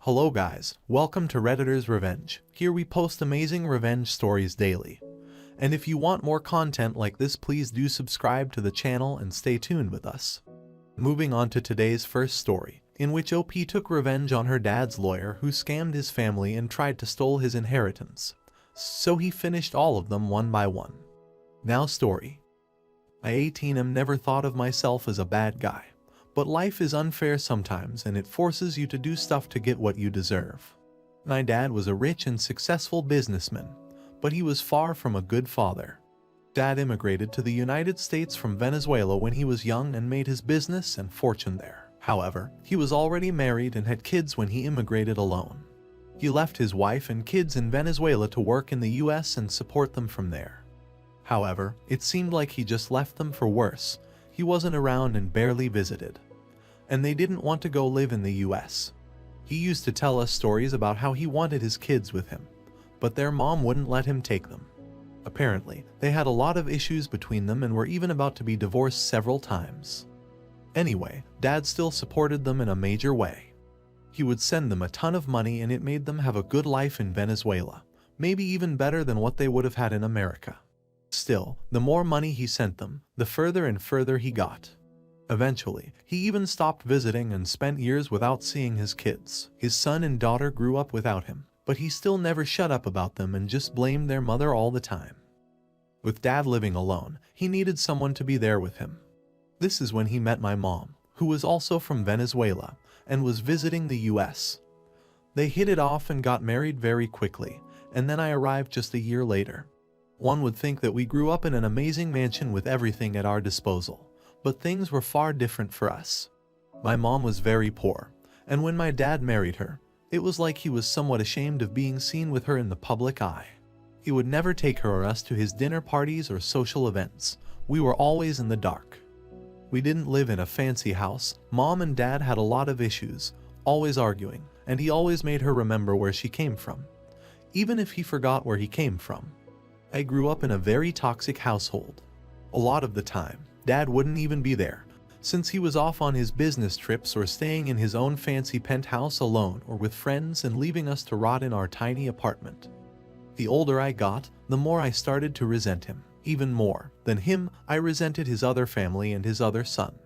Hello guys, welcome to Redditor's Revenge. Here we post amazing revenge stories daily. And if you want more content like this, please do subscribe to the channel and stay tuned with us. Moving on to today's first story, in which OP took revenge on her dad's lawyer who scammed his family and tried to steal his inheritance. So he finished all of them one by one. Now story. I 18 never thought of myself as a bad guy. But life is unfair sometimes and it forces you to do stuff to get what you deserve. My dad was a rich and successful businessman, but he was far from a good father. Dad immigrated to the United States from Venezuela when he was young and made his business and fortune there. However, he was already married and had kids when he immigrated alone. He left his wife and kids in Venezuela to work in the US and support them from there. However, it seemed like he just left them for worse. He wasn't around and barely visited. And they didn't want to go live in the US. He used to tell us stories about how he wanted his kids with him, but their mom wouldn't let him take them. Apparently, they had a lot of issues between them and were even about to be divorced several times. Anyway, Dad still supported them in a major way. He would send them a ton of money and it made them have a good life in Venezuela, maybe even better than what they would have had in America. Still, the more money he sent them, the further and further he got. Eventually, he even stopped visiting and spent years without seeing his kids. His son and daughter grew up without him, but he still never shut up about them and just blamed their mother all the time. With Dad living alone, he needed someone to be there with him. This is when he met my mom, who was also from Venezuela, and was visiting the US. They hit it off and got married very quickly, and then I arrived just a year later. One would think that we grew up in an amazing mansion with everything at our disposal. But things were far different for us. My mom was very poor, and when my dad married her, it was like he was somewhat ashamed of being seen with her in the public eye. He would never take her or us to his dinner parties or social events. We were always in the dark. We didn't live in a fancy house. Mom and Dad had a lot of issues, always arguing, and he always made her remember where she came from, even if he forgot where he came from. I grew up in a very toxic household. A lot of the time, Dad wouldn't even be there, since he was off on his business trips or staying in his own fancy penthouse alone or with friends and leaving us to rot in our tiny apartment. The older I got, the more I started to resent him. Even more than him, I resented his other family and his other son.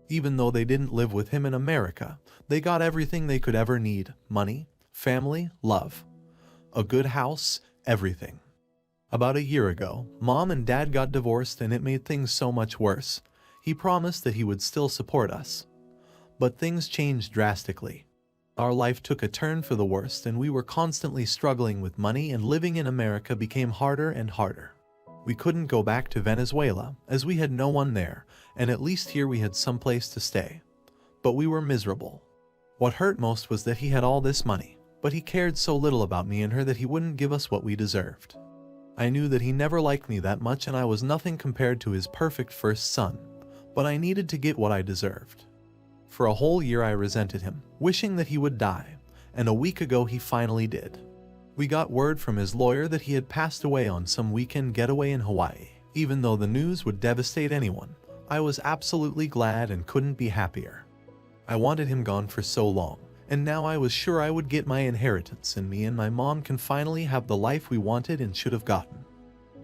Even though they didn't live with him in America, they got everything they could ever need: money, family, love, a good house, everything. About a year ago, Mom and Dad got divorced and it made things so much worse. He promised that he would still support us. But things changed drastically. Our life took a turn for the worst and we were constantly struggling with money, and living in America became harder and harder. We couldn't go back to Venezuela as we had no one there, and at least here we had some place to stay. But we were miserable. What hurt most was that he had all this money, but he cared so little about me and her that he wouldn't give us what we deserved. I knew that he never liked me that much and I was nothing compared to his perfect first son, but I needed to get what I deserved. For a whole year I resented him, wishing that he would die, and a week ago he finally did. We got word from his lawyer that he had passed away on some weekend getaway in Hawaii. Even though the news would devastate anyone, I was absolutely glad and couldn't be happier. I wanted him gone for so long. And now I was sure I would get my inheritance and me and my mom can finally have the life we wanted and should have gotten.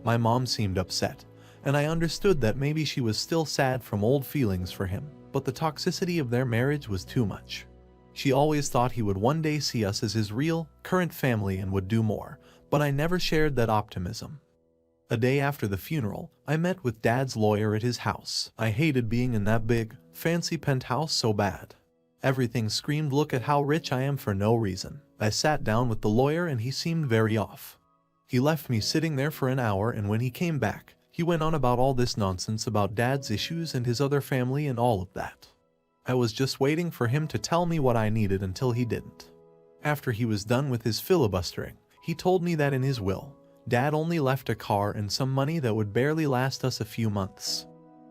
My mom seemed upset, and I understood that maybe she was still sad from old feelings for him, but the toxicity of their marriage was too much. She always thought he would one day see us as his real, current family and would do more, but I never shared that optimism. A day after the funeral, I met with Dad's lawyer at his house. I hated being in that big, fancy penthouse so bad. Everything screamed, "Look at how rich I am," for no reason. I sat down with the lawyer and he seemed very off. He left me sitting there for an hour, and when he came back, he went on about all this nonsense about Dad's issues and his other family and all of that. I was just waiting for him to tell me what I needed until he didn't. After he was done with his filibustering, he told me that in his will, Dad only left a car and some money that would barely last us a few months.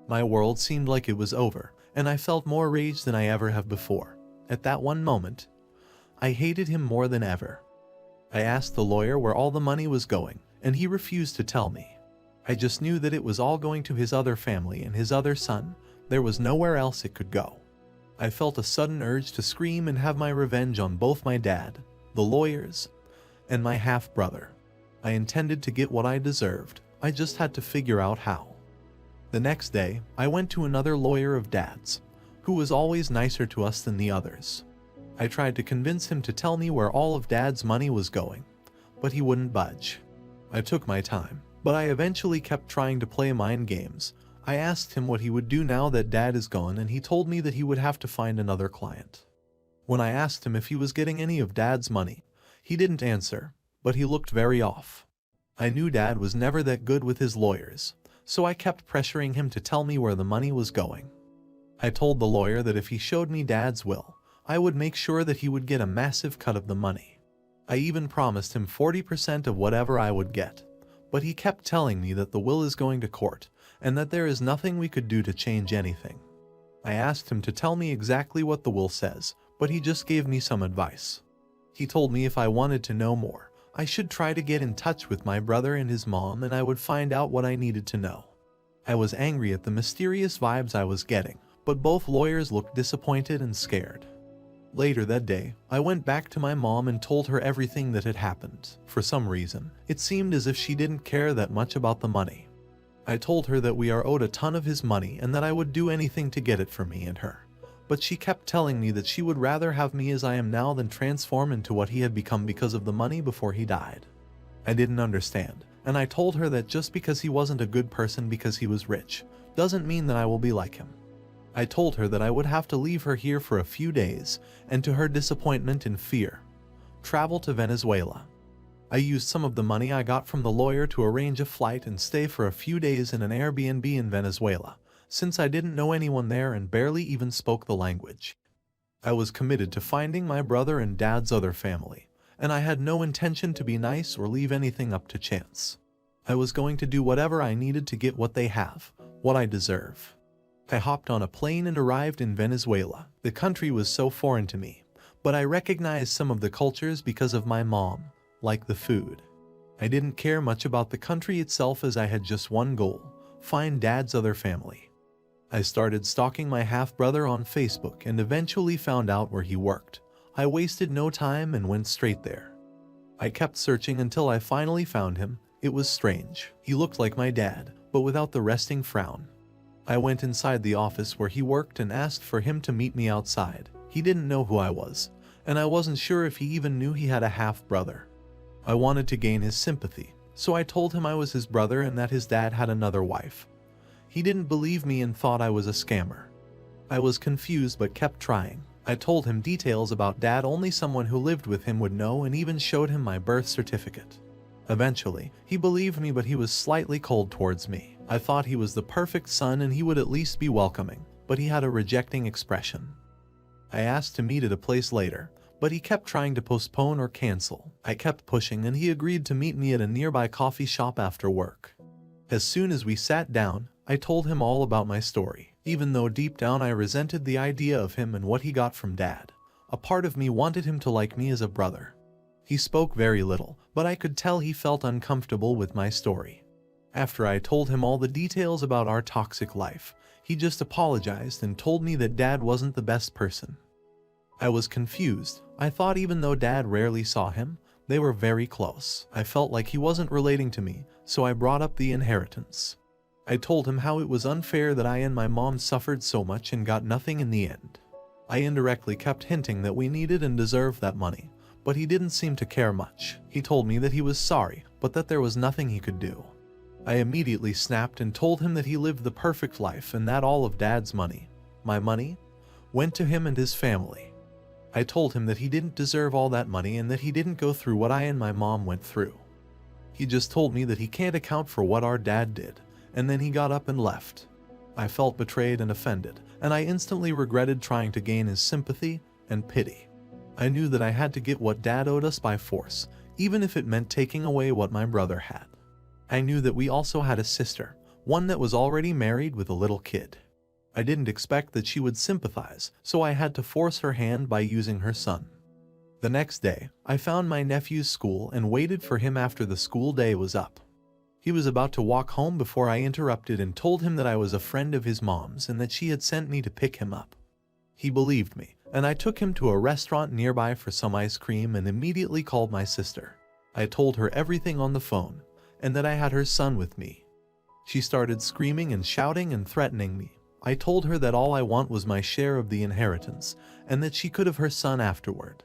My world seemed like it was over, and I felt more rage than I ever have before. At that one moment, I hated him more than ever. I asked the lawyer where all the money was going, and he refused to tell me. I just knew that it was all going to his other family and his other son. There was nowhere else it could go. I felt a sudden urge to scream and have my revenge on both my dad, the lawyers, and my half-brother. I intended to get what I deserved, I just had to figure out how. The next day, I went to another lawyer of Dad's, who was always nicer to us than the others. I tried to convince him to tell me where all of Dad's money was going, but he wouldn't budge. I took my time, but I eventually kept trying to play mind games. I asked him what he would do now that Dad is gone, and he told me that he would have to find another client. When I asked him if he was getting any of Dad's money, he didn't answer, but he looked very off. I knew Dad was never that good with his lawyers, so I kept pressuring him to tell me where the money was going. I told the lawyer that if he showed me Dad's will, I would make sure that he would get a massive cut of the money. I even promised him 40% of whatever I would get, but he kept telling me that the will is going to court, and that there is nothing we could do to change anything. I asked him to tell me exactly what the will says, but he just gave me some advice. He told me if I wanted to know more, I should try to get in touch with my brother and his mom, and I would find out what I needed to know. I was angry at the mysterious vibes I was getting, but both lawyers looked disappointed and scared. Later that day, I went back to my mom and told her everything that had happened. For some reason, it seemed as if she didn't care that much about the money. I told her that we are owed a ton of his money and that I would do anything to get it for me and her. But she kept telling me that she would rather have me as I am now than transform into what he had become because of the money before he died. I didn't understand, and I told her that just because he wasn't a good person because he was rich, doesn't mean that I will be like him. I told her that I would have to leave her here for a few days, and to her disappointment and fear, travel to Venezuela. I used some of the money I got from the lawyer to arrange a flight and stay for a few days in an Airbnb in Venezuela, since I didn't know anyone there and barely even spoke the language. I was committed to finding my brother and Dad's other family, and I had no intention to be nice or leave anything up to chance. I was going to do whatever I needed to get what they have, what I deserve. I hopped on a plane and arrived in Venezuela. The country was so foreign to me, but I recognized some of the cultures because of my mom, like the food. I didn't care much about the country itself as I had just one goal: find Dad's other family. I started stalking my half-brother on Facebook and eventually found out where he worked. I wasted no time and went straight there. I kept searching until I finally found him. It was strange. He looked like my dad, but without the resting frown. I went inside the office where he worked and asked for him to meet me outside. He didn't know who I was, and I wasn't sure if he even knew he had a half-brother. I wanted to gain his sympathy, so I told him I was his brother and that his dad had another wife. He didn't believe me and thought I was a scammer. I was confused but kept trying. I told him details about Dad only someone who lived with him would know and even showed him my birth certificate. Eventually, he believed me, but he was slightly cold towards me. I thought he was the perfect son and he would at least be welcoming, but he had a rejecting expression. I asked to meet at a place later, but he kept trying to postpone or cancel. I kept pushing and he agreed to meet me at a nearby coffee shop after work. As soon as we sat down, I told him all about my story. Even though deep down I resented the idea of him and what he got from Dad, a part of me wanted him to like me as a brother. He spoke very little, but I could tell he felt uncomfortable with my story. After I told him all the details about our toxic life, he just apologized and told me that Dad wasn't the best person. I was confused. I thought even though Dad rarely saw him, they were very close. I felt like he wasn't relating to me, so I brought up the inheritance. I told him how it was unfair that I and my mom suffered so much and got nothing in the end. I indirectly kept hinting that we needed and deserved that money, but he didn't seem to care much. He told me that he was sorry, but that there was nothing he could do. I immediately snapped and told him that he lived the perfect life and that all of Dad's money, my money, went to him and his family. I told him that he didn't deserve all that money and that he didn't go through what I and my mom went through. He just told me that he can't account for what our dad did, and then he got up and left. I felt betrayed and offended, and I instantly regretted trying to gain his sympathy and pity. I knew that I had to get what Dad owed us by force, even if it meant taking away what my brother had. I knew that we also had a sister, one that was already married with a little kid. I didn't expect that she would sympathize, so I had to force her hand by using her son. The next day, I found my nephew's school and waited for him after the school day was up. He was about to walk home before I interrupted and told him that I was a friend of his mom's and that she had sent me to pick him up. He believed me, and I took him to a restaurant nearby for some ice cream and immediately called my sister. I told her everything on the phone, and that I had her son with me. She started screaming and shouting and threatening me. I told her that all I want was my share of the inheritance, and that she could have her son afterward.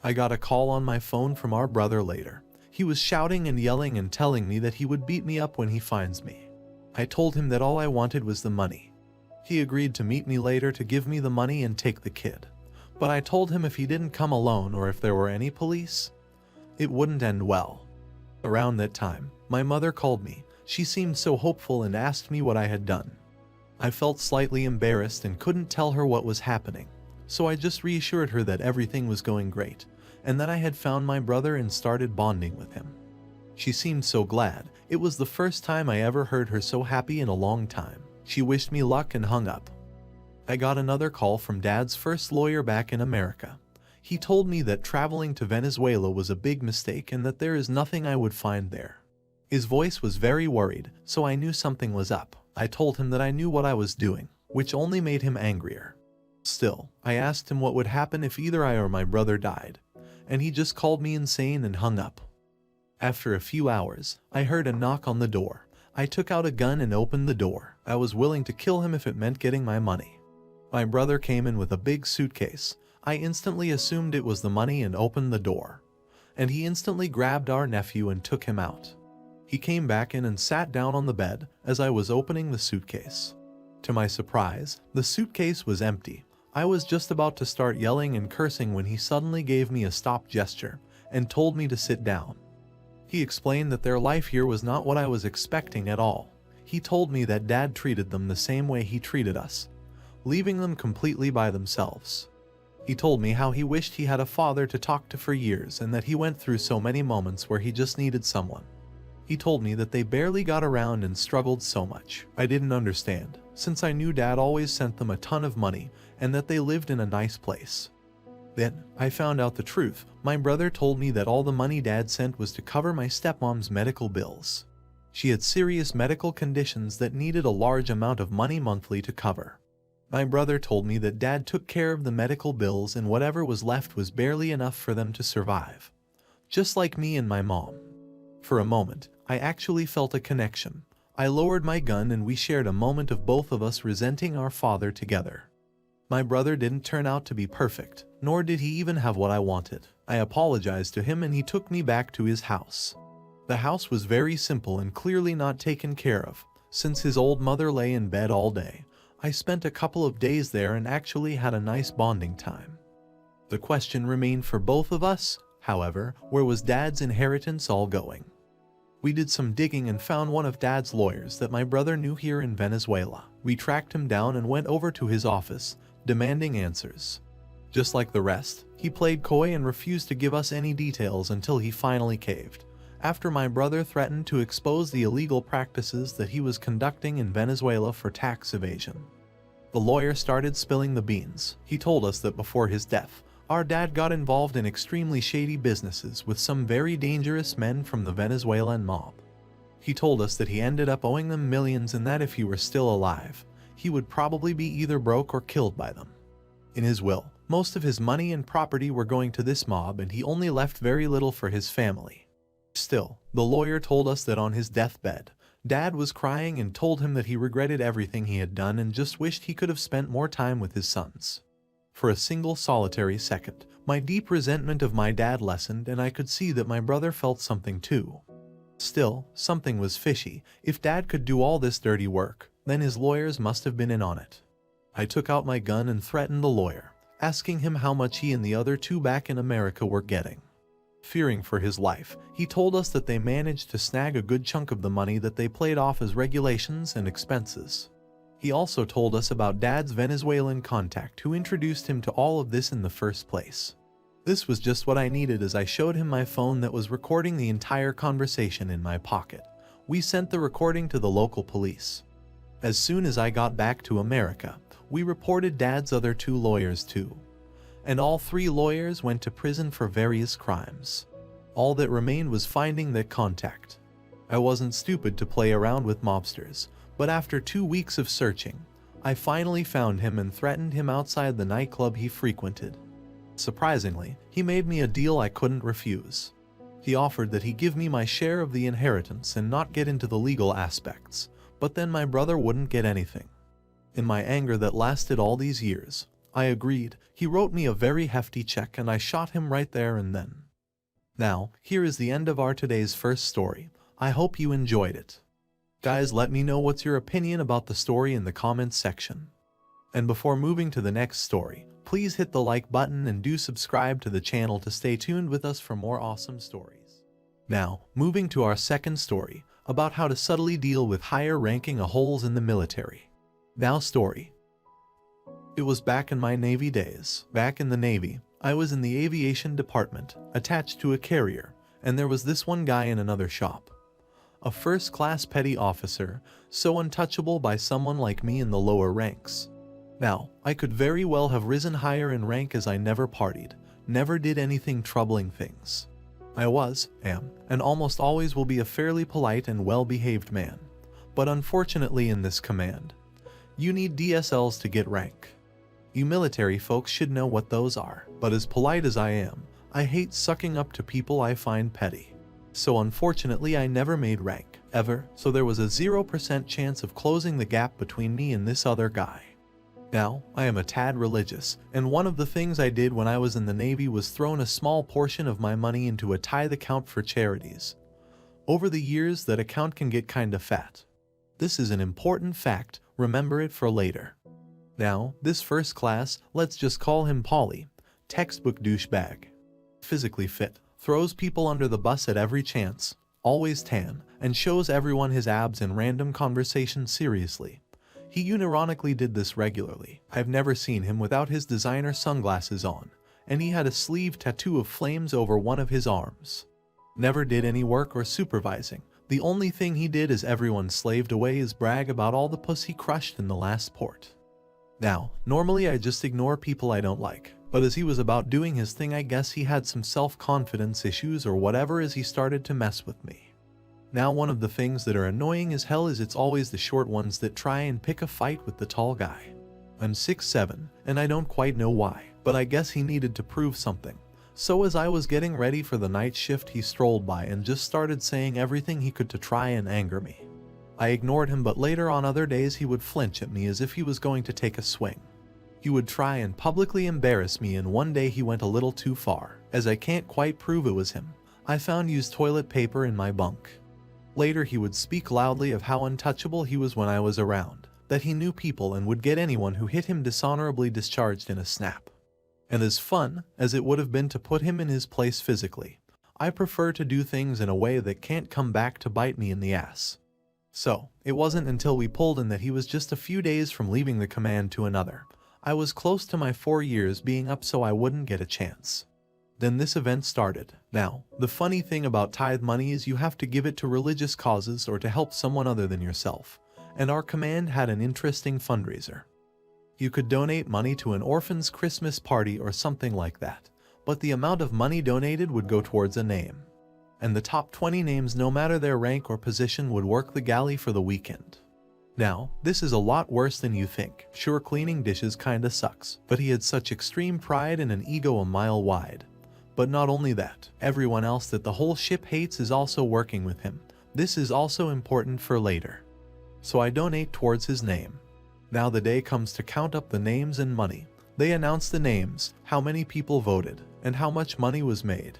I got a call on my phone from our brother later. He was shouting and yelling and telling me that he would beat me up when he finds me. I told him that all I wanted was the money. He agreed to meet me later to give me the money and take the kid. But I told him if he didn't come alone or if there were any police, it wouldn't end well. Around that time, my mother called me. She seemed so hopeful and asked me what I had done. I felt slightly embarrassed and couldn't tell her what was happening, so I just reassured her that everything was going great, and that I had found my brother and started bonding with him. She seemed so glad. It was the first time I ever heard her so happy in a long time. She wished me luck and hung up. I got another call from Dad's first lawyer back in America. He told me that traveling to Venezuela was a big mistake and that there is nothing I would find there. His voice was very worried, so I knew something was up. I told him that I knew what I was doing, which only made him angrier. Still, I asked him what would happen if either I or my brother died, and he just called me insane and hung up. After a few hours, I heard a knock on the door. I took out a gun and opened the door. I was willing to kill him if it meant getting my money. My brother came in with a big suitcase. I instantly assumed it was the money and opened the door. And he instantly grabbed our nephew and took him out. He came back in and sat down on the bed as I was opening the suitcase. To my surprise, the suitcase was empty. I was just about to start yelling and cursing when he suddenly gave me a stop gesture and told me to sit down. He explained that their life here was not what I was expecting at all. He told me that Dad treated them the same way he treated us, leaving them completely by themselves. He told me how he wished he had a father to talk to for years and that he went through so many moments where he just needed someone. He told me that they barely got around and struggled so much. I didn't understand, since I knew Dad always sent them a ton of money and that they lived in a nice place. Then, I found out the truth. My brother told me that all the money Dad sent was to cover my stepmom's medical bills. She had serious medical conditions that needed a large amount of money monthly to cover. My brother told me that Dad took care of the medical bills and whatever was left was barely enough for them to survive. Just like me and my mom. For a moment, I actually felt a connection. I lowered my gun and we shared a moment of both of us resenting our father together. My brother didn't turn out to be perfect, nor did he even have what I wanted. I apologized to him and he took me back to his house. The house was very simple and clearly not taken care of. Since his old mother lay in bed all day, I spent a couple of days there and actually had a nice bonding time. The question remained for both of us, however, where was Dad's inheritance all going? We did some digging and found one of Dad's lawyers that my brother knew here in Venezuela. We tracked him down and went over to his office, demanding answers. Just like the rest, he played coy and refused to give us any details until he finally caved, after my brother threatened to expose the illegal practices that he was conducting in Venezuela for tax evasion. The lawyer started spilling the beans. He told us that before his death, our dad got involved in extremely shady businesses with some very dangerous men from the Venezuelan mob. He told us that he ended up owing them millions and that if he were still alive, he would probably be either broke or killed by them. In his will, most of his money and property were going to this mob and he only left very little for his family. Still, the lawyer told us that on his deathbed, Dad was crying and told him that he regretted everything he had done and just wished he could have spent more time with his sons. For a single solitary second, my deep resentment of my dad lessened and I could see that my brother felt something too. Still, something was fishy. If Dad could do all this dirty work, then his lawyers must have been in on it. I took out my gun and threatened the lawyer, asking him how much he and the other two back in America were getting. Fearing for his life, he told us that they managed to snag a good chunk of the money that they played off as regulations and expenses. He also told us about Dad's Venezuelan contact who introduced him to all of this in the first place. This was just what I needed as I showed him my phone that was recording the entire conversation in my pocket. We sent the recording to the local police. As soon as I got back to America, we reported Dad's other two lawyers too. And all three lawyers went to prison for various crimes. All that remained was finding that contact. I wasn't stupid to play around with mobsters, but after 2 weeks of searching, I finally found him and threatened him outside the nightclub he frequented. Surprisingly, he made me a deal I couldn't refuse. He offered that he give me my share of the inheritance and not get into the legal aspects, but then my brother wouldn't get anything. In my anger that lasted all these years, I agreed. He wrote me a very hefty check and I shot him right there and then. Now, here is the end of our today's first story. I hope you enjoyed it. Guys, let me know what's your opinion about the story in the comments section. And before moving to the next story, please hit the like button and do subscribe to the channel to stay tuned with us for more awesome stories. Now, moving to our second story, about how to subtly deal with higher ranking holes in the military. Now story. It was back in my Navy days. Back in the Navy, I was in the aviation department, attached to a carrier, and there was this one guy in another shop. A first-class petty officer, so untouchable by someone like me in the lower ranks. Now, I could very well have risen higher in rank as I never partied, never did anything troubling things. I am, and almost always will be a fairly polite and well-behaved man. But unfortunately in this command, you need DSLs to get rank. You military folks should know what those are, but as polite as I am, I hate sucking up to people I find petty. So unfortunately I never made rank, ever, so there was a 0% chance of closing the gap between me and this other guy. Now, I am a tad religious, and one of the things I did when I was in the Navy was thrown a small portion of my money into a tithe account for charities. Over the years, that account can get kinda fat. This is an important fact, remember it for later. Now, this first class, let's just call him Polly, textbook douchebag. Physically fit, throws people under the bus at every chance, always tan, and shows everyone his abs in random conversation seriously. He unironically did this regularly. I've never seen him without his designer sunglasses on, and he had a sleeve tattoo of flames over one of his arms. Never did any work or supervising. The only thing he did as everyone slaved away is brag about all the puss he crushed in the last port. Now, normally I just ignore people I don't like, but as he was about doing his thing, I guess he had some self-confidence issues or whatever as he started to mess with me. Now, one of the things that are annoying as hell is it's always the short ones that try and pick a fight with the tall guy. I'm 6'7", and I don't quite know why, but I guess he needed to prove something. So as I was getting ready for the night shift, he strolled by and just started saying everything he could to try and anger me. I ignored him, but later on other days he would flinch at me as if he was going to take a swing. He would try and publicly embarrass me, and one day he went a little too far. As I can't quite prove it was him, I found used toilet paper in my bunk. Later he would speak loudly of how untouchable he was when I was around, that he knew people and would get anyone who hit him dishonorably discharged in a snap. And as fun as it would have been to put him in his place physically, I prefer to do things in a way that can't come back to bite me in the ass. So, it wasn't until we pulled in that he was just a few days from leaving the command to another. I was close to my 4 years being up, so I wouldn't get a chance. Then this event started. Now, the funny thing about tithe money is you have to give it to religious causes or to help someone other than yourself, and our command had an interesting fundraiser. You could donate money to an orphan's Christmas party or something like that, but the amount of money donated would go towards a name. And the top 20 names, no matter their rank or position, would work the galley for the weekend. Now, this is a lot worse than you think. Sure, cleaning dishes kinda sucks, but he had such extreme pride and an ego a mile wide. But not only that, everyone else that the whole ship hates is also working with him. This is also important for later. So I donate towards his name. Now the day comes to count up the names and money. They announce the names, how many people voted, and how much money was made.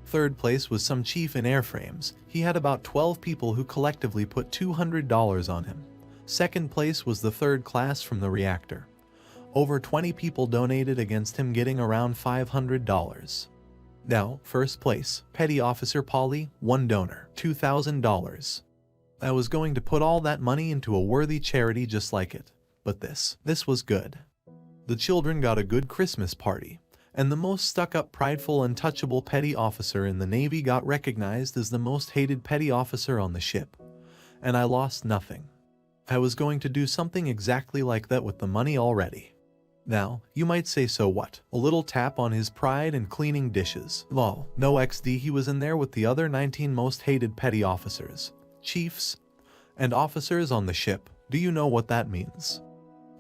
Third place was some chief in airframes. He had about 12 people who collectively put $200 on him. Second place was the third class from the reactor. Over 20 people donated against him, getting around $500. Now, first place, Petty Officer Polly, one donor, $2,000. I was going to put all that money into a worthy charity just like it, but this was good. The children got a good Christmas party, and the most stuck-up, prideful, untouchable petty officer in the Navy got recognized as the most hated petty officer on the ship. And I lost nothing. I was going to do something exactly like that with the money already. Now, you might say, so what? A little tap on his pride and cleaning dishes. Lol, no XD, he was in there with the other 19 most hated petty officers, chiefs, and officers on the ship. Do you know what that means?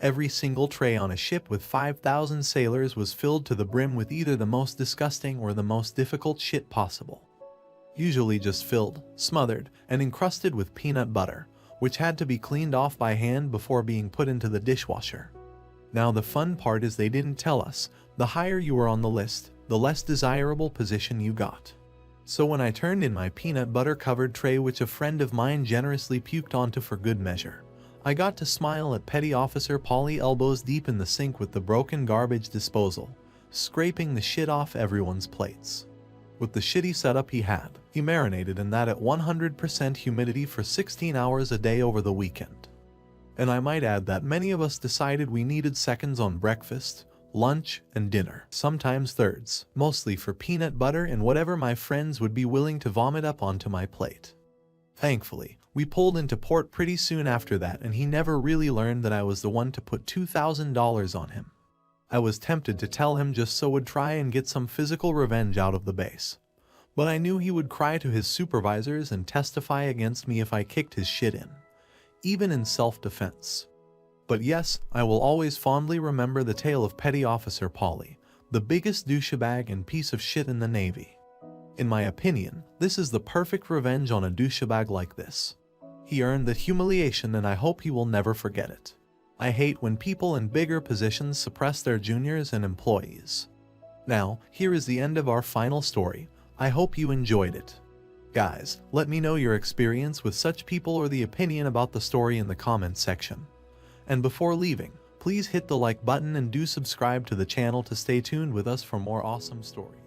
Every single tray on a ship with 5,000 sailors was filled to the brim with either the most disgusting or the most difficult shit possible. Usually just filled, smothered, and encrusted with peanut butter, which had to be cleaned off by hand before being put into the dishwasher. Now the fun part is they didn't tell us, the higher you were on the list, the less desirable position you got. So when I turned in my peanut butter covered tray, which a friend of mine generously puked onto for good measure, I got to smile at Petty Officer Polly elbows deep in the sink with the broken garbage disposal, scraping the shit off everyone's plates. With the shitty setup he had, he marinated in that at 100% humidity for 16 hours a day over the weekend. And I might add that many of us decided we needed seconds on breakfast, lunch, and dinner, sometimes thirds, mostly for peanut butter and whatever my friends would be willing to vomit up onto my plate. Thankfully, we pulled into port pretty soon after that, and he never really learned that I was the one to put $2,000 on him. I was tempted to tell him just so would try and get some physical revenge out of the base. But I knew he would cry to his supervisors and testify against me if I kicked his shit in, even in self-defense. But yes, I will always fondly remember the tale of Petty Officer Polly, the biggest douchebag and piece of shit in the Navy. In my opinion, this is the perfect revenge on a douchebag like this. He earned that humiliation, and I hope he will never forget it. I hate when people in bigger positions suppress their juniors and employees. Now, here is the end of our final story. I hope you enjoyed it. Guys, let me know your experience with such people or the opinion about the story in the comments section. And before leaving, please hit the like button and do subscribe to the channel to stay tuned with us for more awesome stories.